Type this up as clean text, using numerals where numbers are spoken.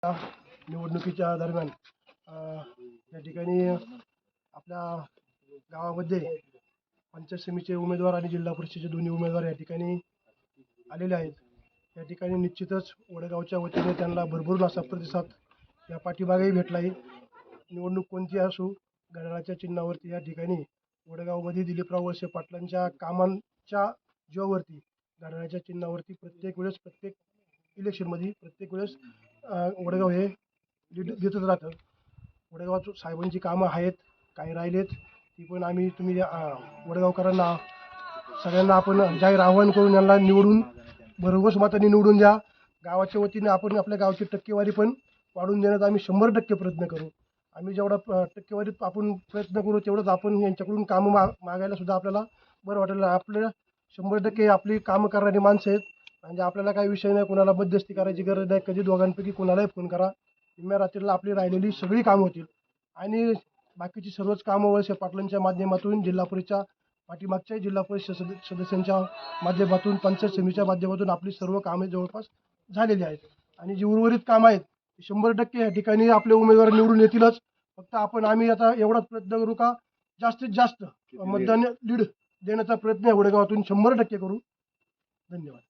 निवडणुकीच्या दरम्यान या ठिकाणी आपल्या गावामध्ये पंचायत समितीचे उमेदवार आणि जिल्हा परिषदेचे दोन्ही उमेदवार या ठिकाणी आलेले आहेत. या ठिकाणी निश्चितच वडगावच्या वतीने त्यांना भरभरून असा प्रतिसाद या पाठीमागेही भेटला आहे. निवडणूक कोणती असो, घड्याळाच्या चिन्हावरती या ठिकाणी वडगावमध्ये दिलीपराव वळसे पाटलांच्या कामांच्या जीवावरती घड्याळाच्या चिन्हावरती प्रत्येक वेळेस प्रत्येक इलेक्शनमध्ये प्रत्येक वेळेस वडगाव हे लीड देतच राहतं. वडगावात साहेबांची कामं आहेत, काही राहिलेत ती पण आम्ही वडगावकरांना सगळ्यांना आपण जाहीर आवाहन करून यांना निवडून भरघोस मतांनी निवडून द्या. गावाच्या वतीने आपण आपल्या गावची टक्केवारी पण वाढवून देण्याचा आम्ही 100% प्रयत्न करू. आम्ही जेवढा टक्केवारीत आपण प्रयत्न करू तेवढंच आपण यांच्याकडून कामं मागायला सुद्धा आपल्याला बरं वाटेल. आपल्या 100% आपली कामं करणारी माणसं आहेत. म्हणजे आपल्याला काही विषय नाही, कोणाला मध्यस्थी करायची गरज नाही. कधी दोघांपैकी कोणालाही फोन करा, निम्म्या रात्रीला आपली राहिलेली सगळी कामं होतील. आणि बाकीची सर्वच कामं वळसे पाटलांच्या माध्यमातून, जिल्हा परिषदच्या पाठीमागच्या जिल्हा परिषद सदस्यांच्या माध्यमातून, पंचायत समितीच्या माध्यमातून आपली सर्व कामे जवळपास झालेली आहेत. आणि जी उर्वरित कामं आहेत 100% या ठिकाणी आपले उमेदवार निवडून येतीलच. फक्त आम्ही आता एवढाच प्रयत्न करू का जास्तीत जास्त मतदान लीड देण्याचा प्रयत्न वडगावातून 100% करू. धन्यवाद.